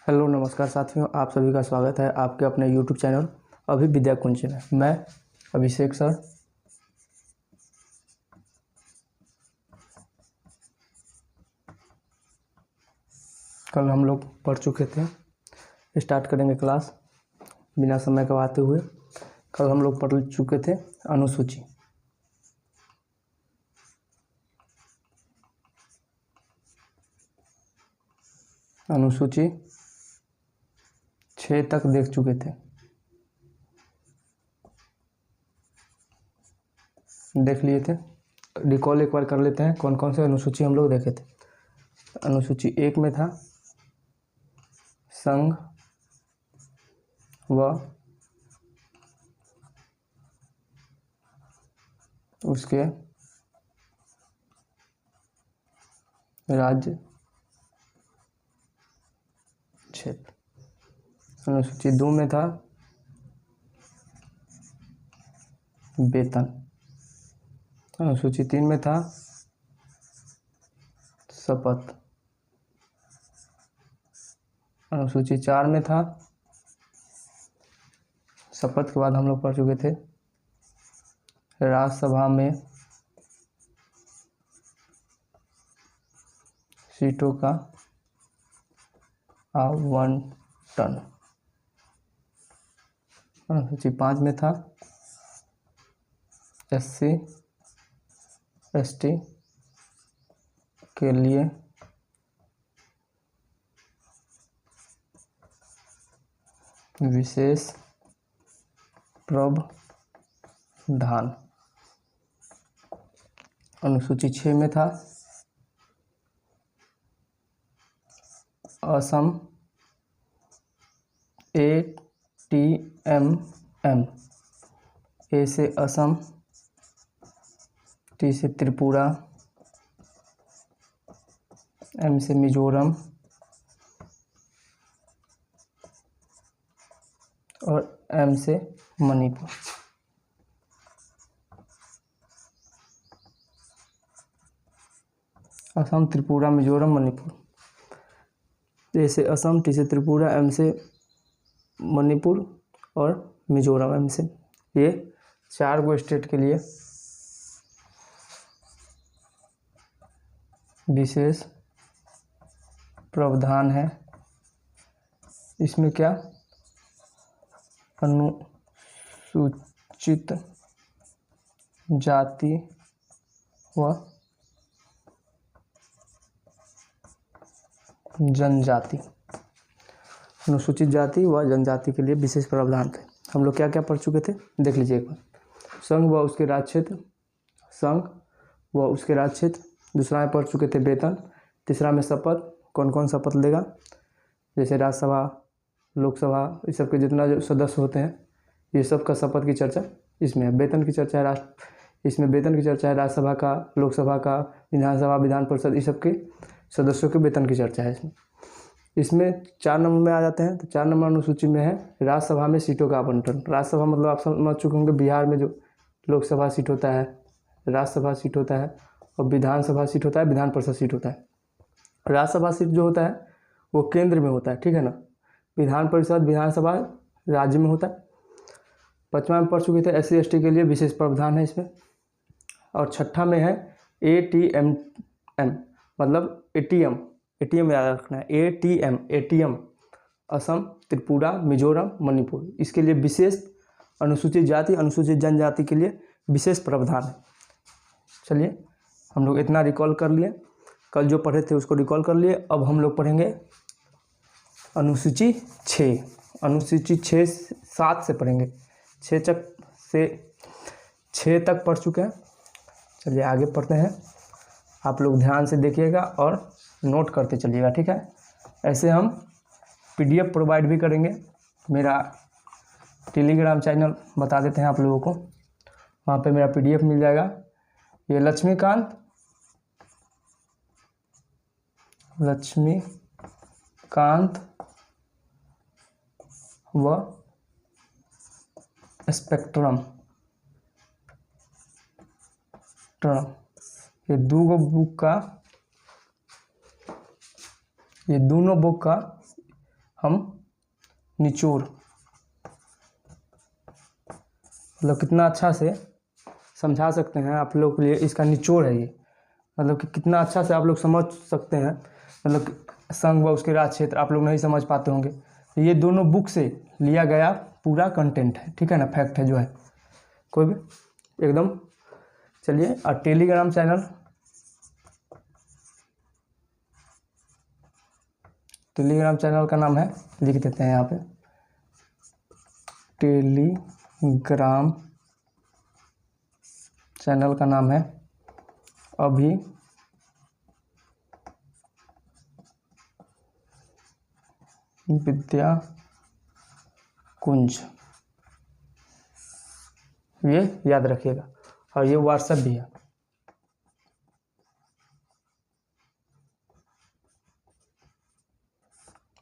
Hello नमस्कार साथियों, आप सभी का स्वागत है आपके अपने यूट्यूब चैनल अभी विद्या कुंज में। मैं अभिषेक सर। कल हम लोग पढ़ चुके थे, स्टार्ट करेंगे क्लास बिना समय गंवाते हुए। कल हम लोग पढ़ चुके थे अनुसूची। अनुसूची 6 तक देख चुके थे, देख लिए थे। रिकॉल एक बार कर लेते हैं कौन कौन से अनुसूची हम लोग देखे थे। अनुसूची 1 में था संघ व उसके राज्य क्षेत्र। अनुसूची 2 में था वेतन। अनुसूची 3 में था शपथ। अनुसूची 4 में था, शपथ के बाद हम लोग पढ़ चुके थे राज्यसभा में सीटों का आवंटन। अनुसूची 5 में था SC ST के लिए विशेष प्रावधान। अनुसूची 6 में था असम ATMM। ए से असम, T से त्रिपुरा, M से मिजोरम और M से मणिपुर। असम, त्रिपुरा, मिजोरम, मणिपुर। ए से असम, T से त्रिपुरा, M से मणिपुर और मिजोरम, M से। ये 4 गो स्टेट के लिए विशेष प्रावधान है। इसमें क्या, अनुसूचित जाति व जनजाति। अनुसूचित जाति व जनजाति के लिए विशेष प्रावधान थे। हम लोग क्या क्या पढ़ चुके थे देख लीजिए एक बार। संघ व उसके राज्य क्षेत्र, संघ व उसके राज्य क्षेत्र। दूसरा में पढ़ चुके थे वेतन। तीसरा में शपथ, कौन कौन शपथ लेगा, जैसे राज्यसभा, लोकसभा, इस सब के जितना जो सदस्य होते हैं ये सब का शपथ की चर्चा इसमें है। वेतन की चर्चा है इसमें वेतन की चर्चा है राज्यसभा का, लोकसभा का, विधानसभा, विधान परिषद, इस सब के सदस्यों के वेतन की चर्चा है। इसमें 4 नंबर में आ जाते हैं। तो 4 नंबर अनुसूची में है राज्यसभा में सीटों का आवंटन। राज्यसभा मतलब आप समझ चुके होंगे, बिहार में जो लोकसभा सीट होता है, राज्यसभा सीट होता है और विधानसभा सीट होता है, विधान परिषद सीट होता है। राज्यसभा सीट जो होता है वो केंद्र में होता है, ठीक है ना। विधान परिषद, विधानसभा राज्य में होता है। 5वां में पढ़ चुके थे SC ST के लिए विशेष प्रावधान है इसमें। और 6ठा में है ATMM मतलब ATM याद रखना है, ATM असम, त्रिपुरा, मिजोरम, मणिपुर। इसके लिए विशेष अनुसूचित जाति, अनुसूचित जनजाति के लिए विशेष प्रावधान है। चलिए हम लोग इतना रिकॉल कर लिए, कल जो पढ़े थे उसको रिकॉल कर लिए। अब हम लोग पढ़ेंगे अनुसूची 6। अनुसूची 7 से पढ़ेंगे। 6 तक पढ़ चुके हैं। चलिए आगे पढ़ते हैं। आप लोग ध्यान से देखिएगा और नोट करते चलिएगा, ठीक है। ऐसे हम PDF प्रोवाइड भी करेंगे। मेरा टेलीग्राम चैनल बता देते हैं आप लोगों को, वहाँ पे मेरा PDF मिल जाएगा। ये लक्ष्मीकांत व स्पेक्ट्रम, ये दोनों बुक का हम निचोड़, मतलब कितना अच्छा से समझा सकते हैं आप लोग के लिए, इसका निचोड़ है ये, मतलब कि कितना अच्छा से आप लोग समझ सकते हैं। मतलब संघ व उसके राज क्षेत्र आप लोग नहीं समझ पाते होंगे, ये दोनों बुक से लिया गया पूरा कंटेंट है, ठीक है ना, फैक्ट है जो है कोई भी एकदम। चलिए, और टेलीग्राम चैनल, टेलीग्राम चैनल का नाम है, लिख देते हैं यहाँ पे, टेलीग्राम चैनल का नाम है अभी विद्या कुंज, ये याद रखिएगा। और ये व्हाट्सएप भी है,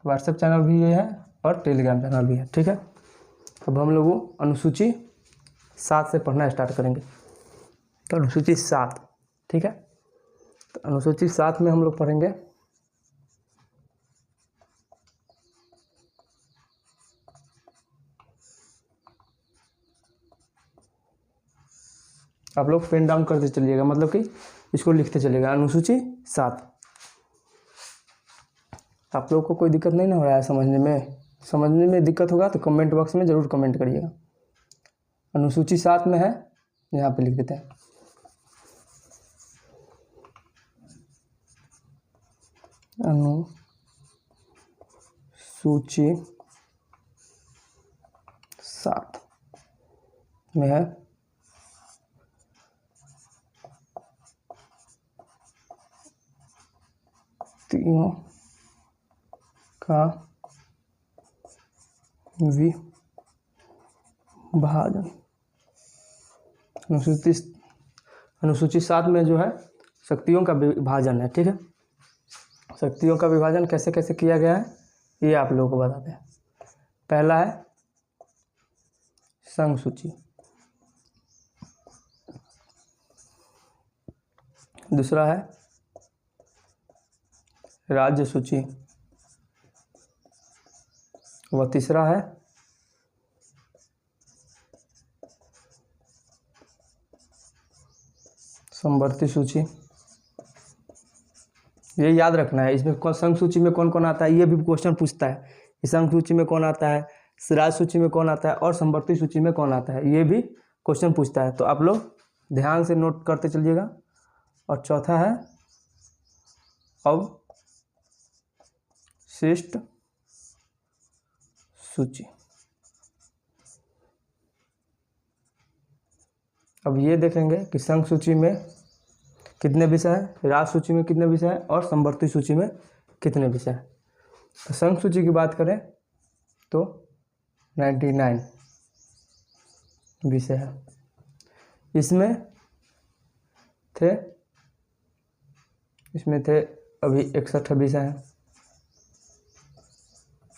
व्हाट्सएप चैनल भी ये है और टेलीग्राम चैनल भी है, ठीक है। अब हम लोग अनुसूची 7 से पढ़ना स्टार्ट करेंगे। तो अनुसूची 7, ठीक है, तो अनुसूची 7 में हम लोग पढ़ेंगे आप लोग पेन डाउन करते चलिएगा, मतलब कि इसको लिखते चलिएगा, अनुसूची 7। आप लोग को कोई दिक्कत नहीं ना हो रहा है समझने में दिक्कत होगा तो कमेंट बॉक्स में ज़रूर कमेंट करिएगा। अनुसूची 7 में है, यहाँ पे लिख देते हैं अनुसूची 7 में है तीनों का विभाजन। अनुसूची 7 में जो है शक्तियों का विभाजन है, ठीक है। शक्तियों का विभाजन कैसे कैसे किया गया है ये आप लोगों को बताते हैं। पहला है संघ सूची, दूसरा है राज्य सूची, व तीसरा है समवर्ती सूची। ये याद रखना है, इसमें संघ सूची में कौन कौन आता है ये भी क्वेश्चन पूछता है, कि संघ सूची में कौन आता है, राज्य सूची में कौन आता है और समवर्ती सूची में कौन आता है, ये भी क्वेश्चन पूछता है। तो आप लोग ध्यान से नोट करते चलिएगा। और चौथा है अवशिष्ट सूची। अब ये देखेंगे कि संघ सूची में कितने विषय हैं, राज्य सूची में कितने विषय हैं और समवर्ती सूची में कितने विषय हैं। तो संघ सूची की बात करें तो 99 विषय है, इसमें थे अभी 61 विषय हैं।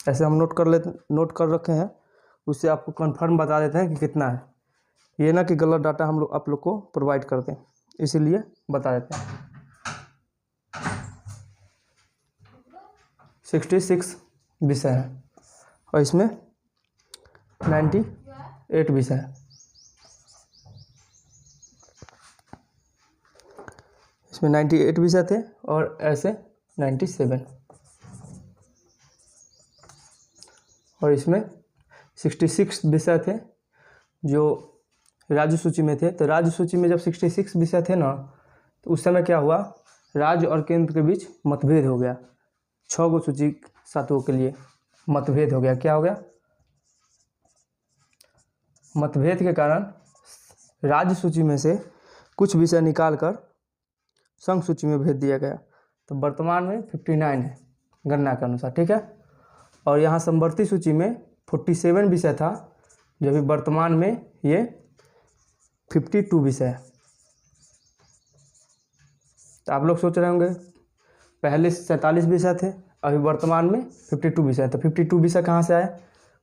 ऐसे हम नोट कर रखे हैं, उससे आपको कंफर्म बता देते हैं कि कितना है, ये ना कि गलत डाटा हम लोग आप लोग को प्रोवाइड करते हैं, इसीलिए बता देते हैं। 66 विषय है और इसमें 98 विषय है। इसमें 98 विषय थे और ऐसे 97, और इसमें 66 विषय थे जो राज्य सूची में थे। तो राज्य सूची में जब 66 विषय थे ना, तो उस समय क्या हुआ, राज्य और केंद्र के बीच मतभेद हो गया। 6 गो सूची 7 के लिए मतभेद हो गया। क्या हो गया, मतभेद के कारण राज्य सूची में से कुछ विषय निकालकर संघ सूची में भेज दिया गया। तो वर्तमान में 59 है गणना के अनुसार, ठीक है। और यहाँ समवर्ती सूची में 47 विषय था, जो अभी वर्तमान में ये 52 विषय है। तो आप लोग सोच रहे होंगे पहले 47 विषय थे, अभी वर्तमान में 52 विषय। तो 52 विषय कहाँ से आए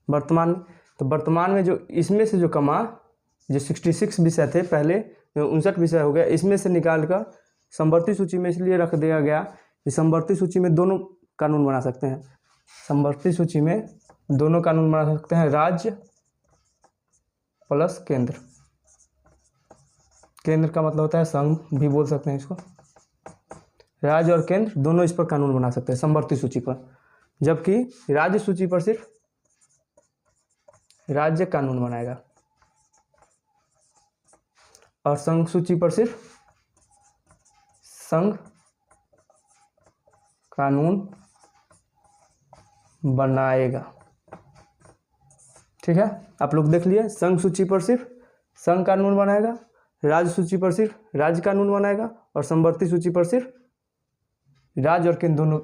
वर्तमान में, तो वर्तमान में जो इसमें से जो कमा, जो 66 विषय थे पहले, जो 59 विषय हो गया, इसमें से निकाल कर समवर्ती सूची में इसलिए रख दिया गया कि समवर्ती सूची में दोनों कानून बना सकते हैं, समवर्ती सूची में दोनों कानून बना सकते हैं, राज्य प्लस केंद्र। केंद्र का मतलब होता है संघ भी बोल सकते हैं इसको। राज्य और केंद्र दोनों इस पर कानून बना सकते हैं समवर्ती सूची पर, जबकि राज्य सूची पर सिर्फ राज्य कानून बनाएगा और संघ सूची पर सिर्फ संघ कानून बनाएगा। ठीक है, आप लोग देख लिए, संघ सूची पर सिर्फ संघ कानून बनाएगा, राज्य सूची पर सिर्फ राज्य कानून बनाएगा और समवर्ती सूची पर सिर्फ राज्य और केंद्र दोनों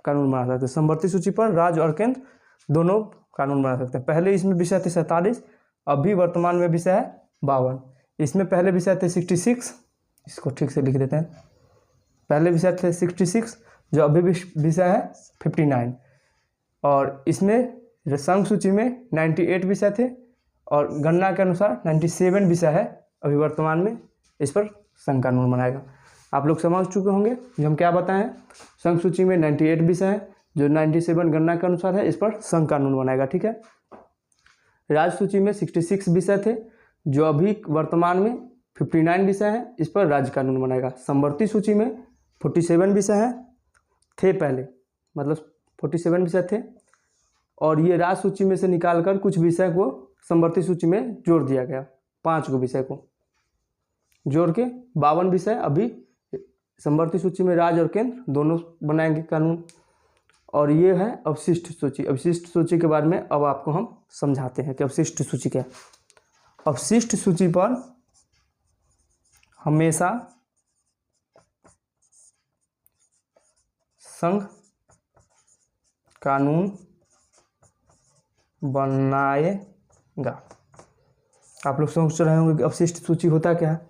कानून बना सकते हैं। समवर्ती सूची पर राज्य और केंद्र दोनों कानून बना सकते हैं। पहले इसमें विषय थे 47, अभी वर्तमान में विषय है 52। इसमें पहले विषय थे 66, इसको ठीक से लिख देते हैं, पहले विषय थे 66 जो अभी विषय है 59, और इसमें संघ सूची में 98 विषय थे और गणना के अनुसार 97 विषय है अभी वर्तमान में, इस पर संघ कानून बनाएगा। आप लोग समझ चुके होंगे जो हम क्या बताएं, संघ सूची में 98 विषय है जो 97 गणना के अनुसार है, इस पर संघ कानून बनाएगा। ठीक है, राज्य सूची में 66 विषय थे जो अभी वर्तमान में 59 विषय है, इस पर राज्य कानून बनाएगा। समवर्ती सूची में 47 विषय हैं, थे पहले, मतलब 47 विषय थे और ये राज्य सूची में से निकालकर कुछ विषय को समवर्ती सूची में जोड़ दिया गया, 5 विषय को जोड़ के 52 विषय अभी समवर्ती सूची में राज्य और केंद्र दोनों बनाएंगे कानून। और ये है अवशिष्ट सूची। अवशिष्ट सूची के बारे में अब आपको हम समझाते हैं कि अवशिष्ट सूची क्या है। अवशिष्ट सूची पर हमेशा संघ कानून बनाएगा। आप लोग सोच रहे होंगे कि अवशिष्ट सूची होता क्या है।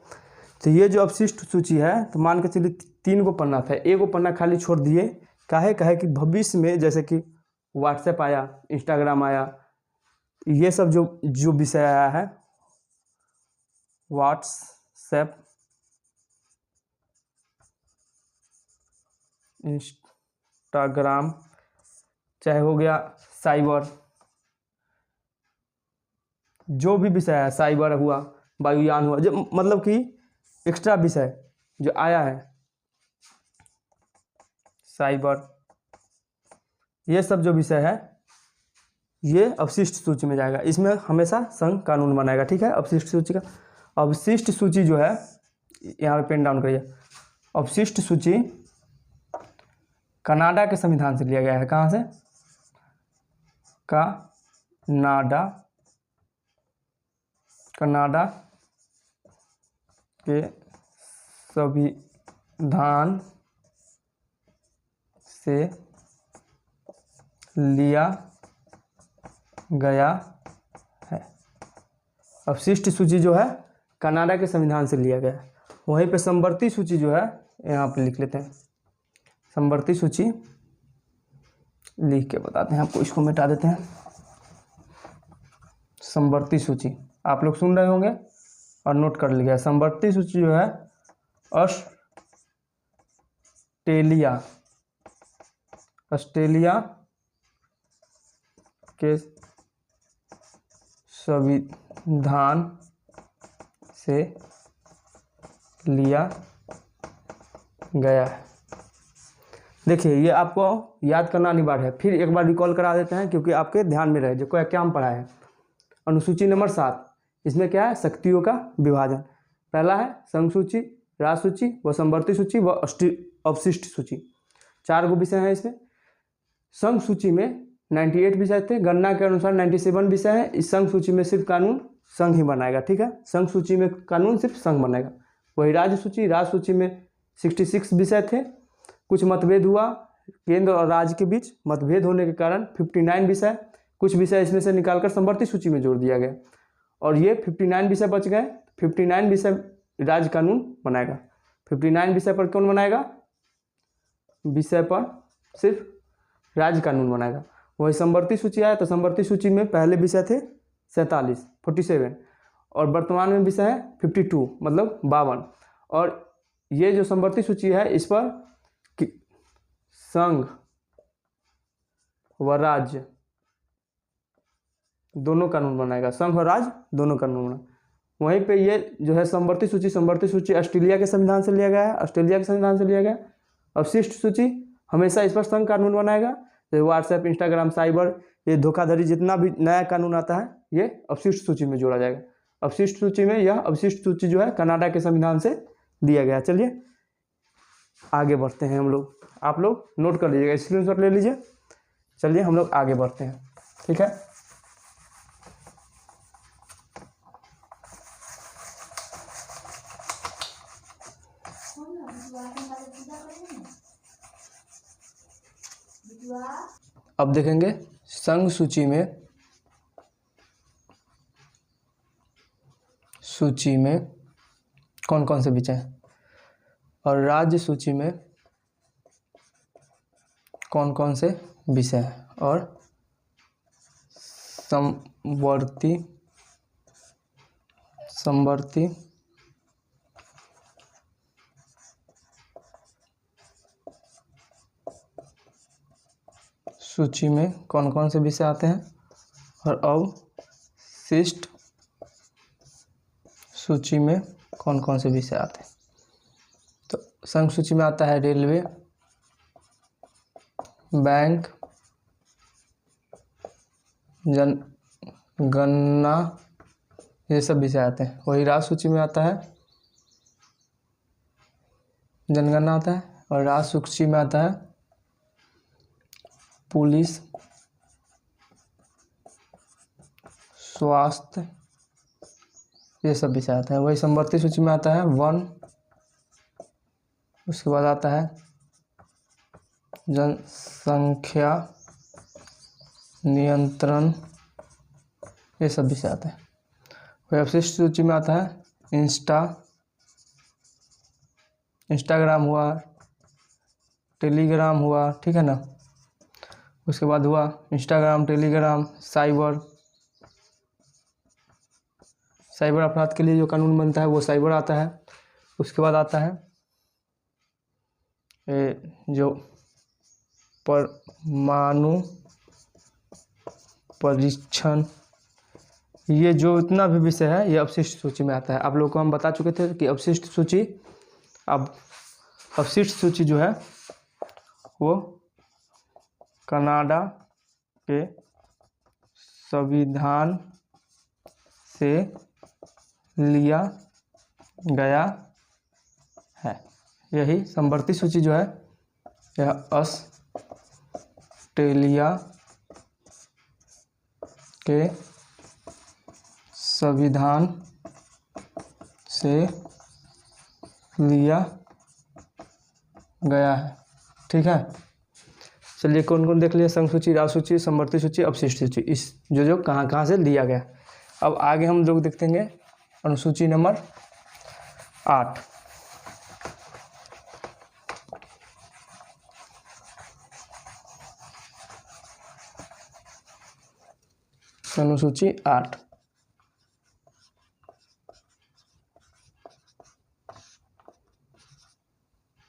तो ये जो अवशिष्ट सूची है, तो मान के चलिए 3 को पन्ना था, 1 को पन्ना खाली छोड़ दिए, काहे कि भविष्य में जैसे कि व्हाट्सएप आया, इंस्टाग्राम आया, ये सब जो विषय आया है, व्हाट्सएप, इंस्टाग्राम, चाहे हो गया साइबर, जो भी विषय है, साइबर हुआ, वायुयान हुआ, जो मतलब कि एक्स्ट्रा विषय जो आया है, साइबर, ये सब जो विषय है ये अवशिष्ट सूची में जाएगा। इसमें हमेशा संघ कानून बनाएगा। ठीक है, अवशिष्ट सूची का अवशिष्ट सूची जो है, यहाँ पे पेन डाउन करिए, अवशिष्ट सूची कनाडा के संविधान से लिया गया है। कहाँ से? कनाडा के संविधान से लिया गया है। अवशिष्ट सूची जो है कनाडा के संविधान से लिया गया है। वहीं पे समवर्ती सूची जो है, यहाँ पे लिख लेते हैं, समवर्ती सूची लिख के बताते हैं आपको, इसको मिटा देते हैं। समवर्ती सूची आप लोग सुन रहे होंगे और नोट कर लिया। समवर्ती सूची जो है ऑस्ट्रेलिया के संविधान से लिया गया है। देखिए, ये आपको याद करना अनिवार्य है, फिर एक बार रिकॉल करा देते हैं क्योंकि आपके ध्यान में रहे। जो क्या हम पढ़ा है, अनुसूची नंबर 7, इसमें क्या है, शक्तियों का विभाजन। पहला है संघ सूची, राज्य सूची, व समवर्ती सूची, व अवशिष्ट सूची। 4 विषय हैं इसमें। संघ सूची में 98 विषय थे, गणना के अनुसार 97 विषय है। इस संघ सूची में सिर्फ कानून संघ ही बनाएगा। ठीक है, संघ सूची में कानून सिर्फ संघ बनाएगा। वही राज्य सूची में 66 विषय थे, कुछ मतभेद हुआ, केंद्र और राज्य के बीच मतभेद होने के कारण 59 विषय, कुछ विषय इसमें से निकालकर समवर्ती सूची में जोड़ दिया गया और ये 59 विषय बच गए। 59 विषय राज्य कानून बनाएगा। 59 विषय पर कौन बनाएगा? विषय पर सिर्फ राज्य कानून बनाएगा। वही समवर्ती सूची आया तो समवर्ती सूची में पहले विषय थे 47 और वर्तमान में विषय है 52, मतलब 52। और ये जो समवर्ती सूची है, इस पर संघ व राज्य दोनों कानून बनाएगा, संघ और राज्य दोनों कानून बना। वहीं पे ये जो है समवर्ती सूची ऑस्ट्रेलिया के संविधान से लिया गया है, ऑस्ट्रेलिया के संविधान से लिया गया। अवशिष्ट सूची हमेशा इस पर संघ कानून बनाएगा। जैसे व्हाट्सएप, इंस्टाग्राम, साइबर, ये धोखाधड़ी, जितना भी नया कानून आता है ये अवशिष्ट सूची में जोड़ा जाएगा। अवशिष्ट सूची में यह अवशिष्ट सूची जो है कनाडा के संविधान से दिया गया। चलिए आगे बढ़ते हैं हम लोग, आप लोग नोट कर लीजिएगा, स्क्रीनशॉट ले लीजिए। चलिए हम लोग आगे बढ़ते हैं, ठीक है। अब देखेंगे संघ सूची में कौन कौन से विषय हैं और राज्य सूची में कौन कौन से विषय हैं, और समवर्ती सूची में कौन कौन से विषय आते हैं, और अवशिष्ट सूची में कौन कौन से विषय आते हैं। तो संघ सूची में आता है रेलवे, बैंक, जनगणना, ये सब विषय आते हैं। वही राज्य सूची में आता है जनगणना आता है, और राज्य सूची में आता है पुलिस, स्वास्थ्य, ये सब विषय आते हैं। वही समवर्ती सूची में आता है वन, उसके बाद आता है जनसंख्या नियंत्रण, ये सब विषय आते हैं। वही अवशिष्ट सूची में आता है इंस्टाग्राम हुआ, टेलीग्राम हुआ, ठीक है ना। उसके बाद हुआ इंस्टाग्राम, टेलीग्राम, साइबर अपराध के लिए जो कानून बनता है वो साइबर आता है। उसके बाद आता है जो परमाणु परीक्षण, ये जो इतना भी विषय है ये अवशिष्ट सूची में आता है। आप लोगों को हम बता चुके थे कि अवशिष्ट सूची, अब अवशिष्ट सूची जो है वो कनाडा के संविधान से लिया गया है। यही समवर्ती सूची जो है यह ऑस्ट्रेलिया के संविधान से लिया गया है, ठीक है। चलिए कौन कौन देख लिया, संघ सूची, राज्य सूची, समवर्ती सूची, अवशिष्ट सूची, इस जो कहाँ कहाँ से लिया गया। अब आगे हम लोग देखेंगे अनुसूची नंबर 8। अनुसूची 8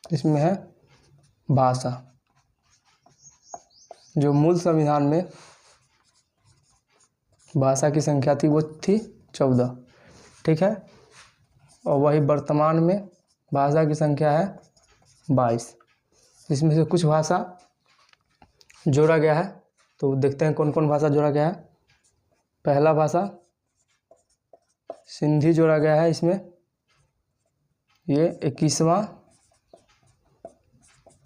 इसमें है भाषा। जो मूल संविधान में भाषा की संख्या थी वो थी 14, ठीक है। और वही वर्तमान में भाषा की संख्या है 22। इसमें से कुछ भाषा जोड़ा गया है, तो देखते हैं कौन कौन भाषा जोड़ा गया है। पहला भाषा सिंधी जोड़ा गया है इसमें, ये 21वां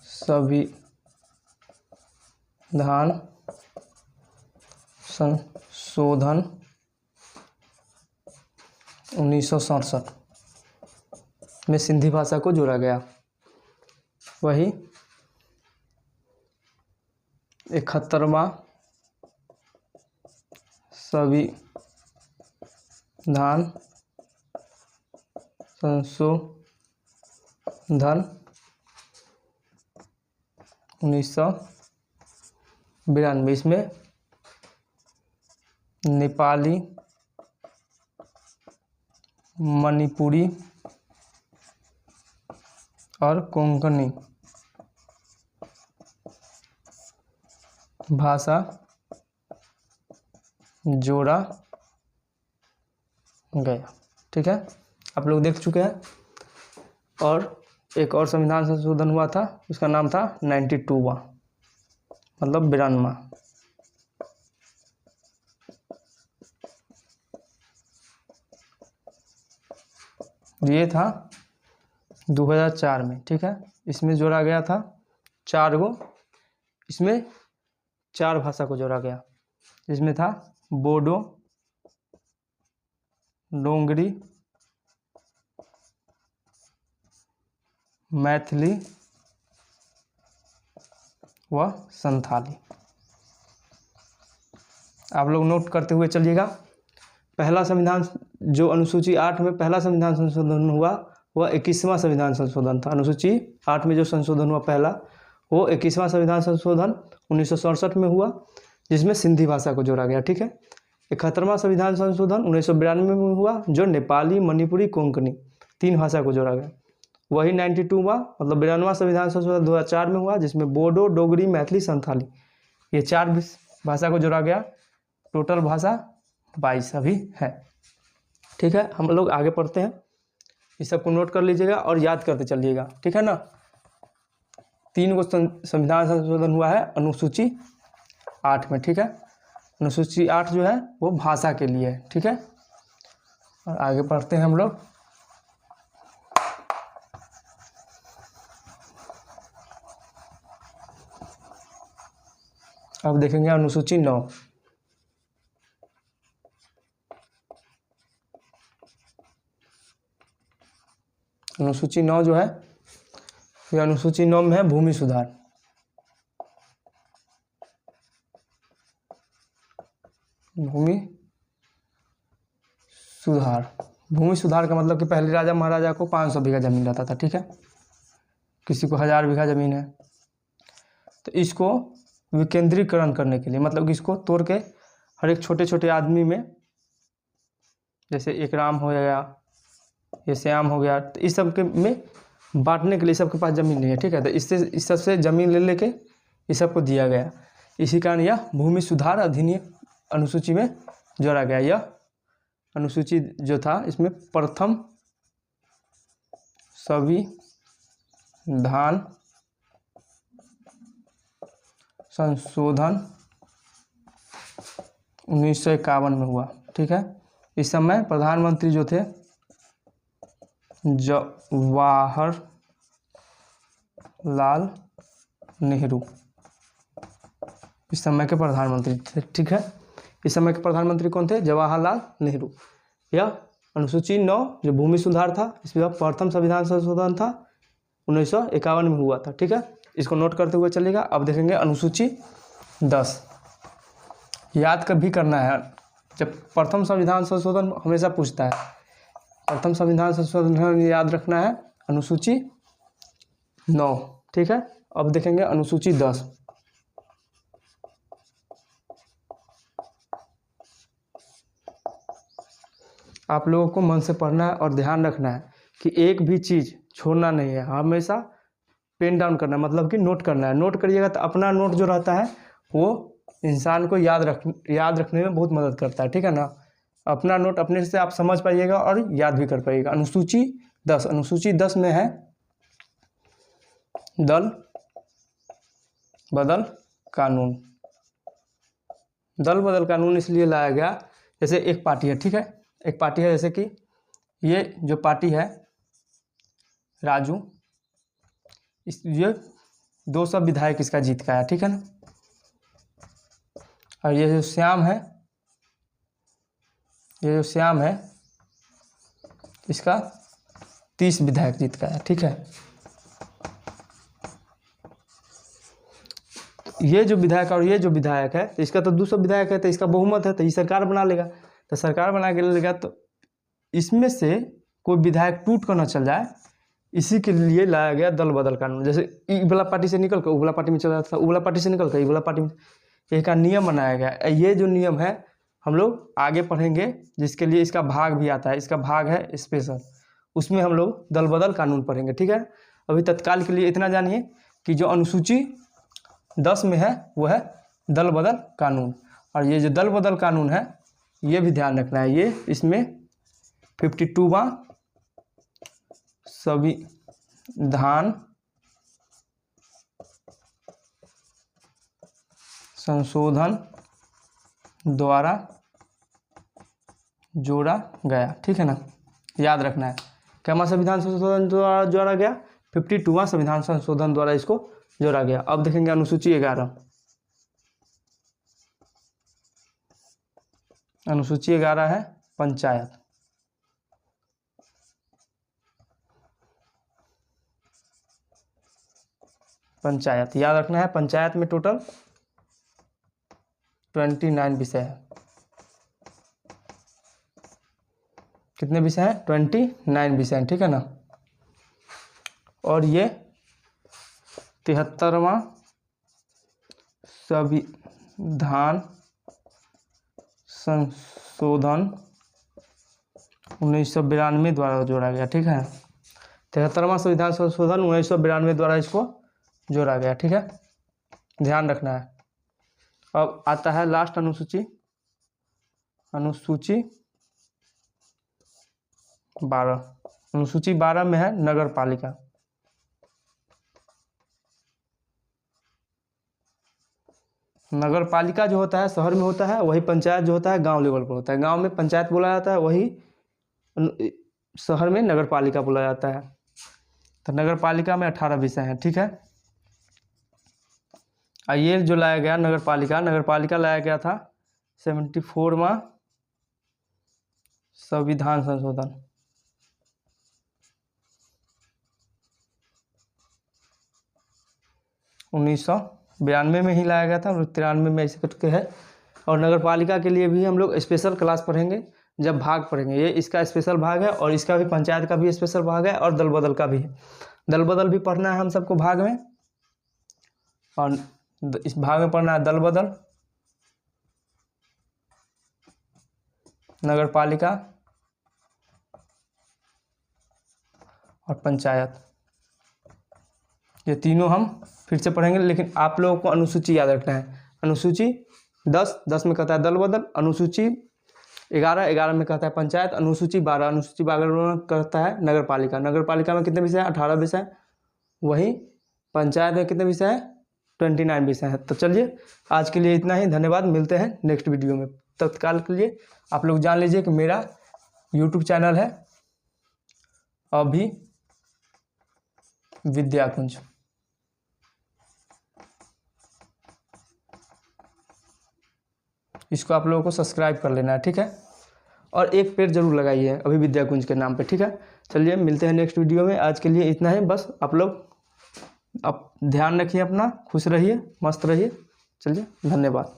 संविधान संशोधन 1967 में सिंधी भाषा को जोड़ा गया। वही 71वां संविधान संशोधन 1992 इसमें नेपाली, मणिपुरी और कोंकणी भाषा जोड़ा गया। ठीक है, आप लोग देख चुके हैं। और एक और संविधान संशोधन हुआ था, उसका नाम था 92वां, मतलब 92वां। ये था 2004 में। ठीक है, इसमें जोड़ा गया था 4 गो, इसमें 4 भाषा को जोड़ा गया, जिसमें था बोडो, डोंगरी, मैथिली व संथाली। आप लोग नोट करते हुए चलिएगा। पहला संविधान जो अनुसूची 8 में पहला संविधान संशोधन हुआ वह 21वां संविधान संशोधन था। अनुसूची 8 में जो संशोधन हुआ पहला, वो 21वां संविधान संशोधन 1967 में हुआ, जिसमें सिंधी भाषा को जोड़ा गया। ठीक है, 71वां संविधान संशोधन 1992 में हुआ, जो नेपाली, मणिपुरी, कोंकणी 3 भाषा को जोड़ा गया। वही 92वां मतलब 92वां संविधान संशोधन 2004 में हुआ, जिसमें बोडो, डोगरी, मैथिली, संथाली ये 4 भाषा को जोड़ा गया। टोटल भाषा 22 अभी है। ठीक है, हम लोग आगे पढ़ते हैं। इस सबको नोट कर लीजिएगा और याद करते चलिएगा। ठीक है ना। 3 गो संविधान संशोधन हुआ है अनुसूची 8 में। ठीक है, अनुसूची 8 जो है वो भाषा के लिए है। ठीक है, और आगे पढ़ते हैं हम लोग। अब देखेंगे अनुसूची 9। अनुसूची 9 जो है, ये अनुसूची 9 में है भूमि सुधार। भूमि सुधार, भूमि सुधार का मतलब कि पहले राजा महाराजा को 500 बीघा जमीन रहता था। ठीक है, किसी को 1000 बीघा जमीन है, तो इसको विकेंद्रीकरण करने के लिए, मतलब कि इसको तोड़ के हर एक छोटे छोटे आदमी में, जैसे एक राम हो गया, ये श्याम हो गया, तो इस सब के में बांटने के लिए सबके पास ज़मीन नहीं है। ठीक है, तो इससे इस सबसे ज़मीन ले लेके इस सबको दिया गया। इसी कारण यह भूमि सुधार अधिनियम अनुसूची में जोड़ा गया। यह अनुसूची जो था, इसमें प्रथम संविधान संशोधन 1951 में हुआ। ठीक है, इस समय प्रधानमंत्री जो थे जवाहरलाल नेहरू, इस समय के प्रधानमंत्री थे। ठीक है, इस समय के प्रधानमंत्री कौन थे? जवाहरलाल नेहरू। यह अनुसूची 9 जो भूमि सुधार था, इसमें प्रथम संविधान संशोधन था 1951 में हुआ था। ठीक है, इसको नोट करते हुए चलेगा। अब देखेंगे अनुसूची 10। याद कभी करना है, जब प्रथम संविधान संशोधन हमेशा पूछता है, प्रथम संविधान संशोधन याद रखना है अनुसूची 9। ठीक है, अब देखेंगे अनुसूची 10। आप लोगों को मन से पढ़ना है और ध्यान रखना है कि एक भी चीज़ छोड़ना नहीं है, हमेशा पेन डाउन करना है, मतलब कि नोट करना है। नोट करिएगा तो अपना नोट जो रहता है वो इंसान को याद रखने में बहुत मदद करता है। ठीक है ना, अपना नोट अपने से आप समझ पाइएगा और याद भी कर पाइएगा। अनुसूची 10, अनुसूची 10 में है दल बदल कानून। दल बदल कानून इसलिए लाया गया, जैसे एक पार्टी है। ठीक है, एक पार्टी है, जैसे कि ये जो पार्टी है राजू, ये 200 विधायक इसका जीत का है। ठीक है ना, और ये जो श्याम है, ये जो श्याम है इसका 30 विधायक जीत का है। ठीक है, ये जो विधायक और ये जो विधायक है, तो इसका तो 200 विधायक है, तो इसका बहुमत है, तो ये सरकार बना लेगा। तो सरकार बना के लेगा, तो इसमें से कोई विधायक टूट कर न चल जाए, इसी के लिए लाया गया दल बदल कानून। जैसे ई वाला पार्टी से निकल कर उ वाला पार्टी में चला जाता था, उ वाला पार्टी से निकल कर ई वाला पार्टी में, एक नियम बनाया गया। ये जो नियम है हम लोग आगे पढ़ेंगे, जिसके लिए इसका भाग भी आता है, इसका भाग है स्पेशल, उसमें हम लोग दल बदल कानून पढ़ेंगे। ठीक है, अभी तत्काल के लिए इतना जानिए कि जो अनुसूची 10 में है वो है दल बदल कानून। और ये जो दल बदल कानून है ये भी ध्यान रखना है, ये इसमें 52वां संविधान संशोधन द्वारा जोड़ा गया, ठीक है ना, याद रखना है। क्या संविधान संशोधन द्वारा जोड़ा गया? 52वां संविधान संशोधन द्वारा इसको जोड़ा गया। अब देखेंगे अनुसूची 11। अनुसूची 11 है पंचायत। पंचायत याद रखना है, पंचायत में टोटल 29 विषय है। कितने विषय हैं? 29 विषय हैं, ठीक है ना। और ये 73वां संविधान संशोधन 1992 द्वारा जोड़ा गया, ठीक है। 73वां संविधान संशोधन 1992 द्वारा इसको जोड़ा गया, ठीक है, ध्यान रखना है। अब आता है लास्ट अनुसूची, अनुसूची 12। अनुसूची 12 में है नगर पालिका। नगर पालिका जो होता है शहर में होता है, वही पंचायत जो होता है गांव लेवल पर होता है। गांव में पंचायत बोला जाता है, वही शहर में नगर पालिका बोला जाता है। तो नगर पालिका में 18 विषय हैं, ठीक है। ये जो लाया गया नगर पालिका लाया गया था 74वां संविधान संशोधन। 1992 में ही लाया गया था, और 93 में ऐसे करके है। और नगर पालिका के लिए भी हम लोग स्पेशल क्लास पढ़ेंगे जब भाग पढ़ेंगे। ये इसका स्पेशल भाग है, और इसका भी पंचायत का भी स्पेशल भाग है, और दल बदल का भी है। दल बदल भी पढ़ना है हम सबको भाग में, और इस भाग में पढ़ना है दल बदल, नगर पालिका और पंचायत। ये तीनों हम फिर से पढ़ेंगे, लेकिन आप लोगों को अनुसूची याद रखना है। अनुसूची 10 में कहता है दल बदल, अनुसूची 11 में कहता है पंचायत, अनुसूची 12 में कहता है नगर पालिका। नगर पालिका में कितने विषय हैं? 18 विषय। वही पंचायत में कितने विषय हैं? 29 विषय हैं। तो चलिए आज के लिए इतना ही, धन्यवाद। मिलते हैं नेक्स्ट वीडियो में। तत्काल के लिए आप लोग जान लीजिए कि मेरा यूट्यूब चैनल है अभी विद्याकुंज। इसको आप लोगों को सब्सक्राइब कर लेना है, ठीक है। और एक पेड़ जरूर लगाइए अभी विद्याकुंज के नाम पे, ठीक है। चलिए मिलते हैं नेक्स्ट वीडियो में। आज के लिए इतना ही बस। आप लोग ध्यान रखिए अपना, खुश रहिए, मस्त रहिए। चलिए धन्यवाद।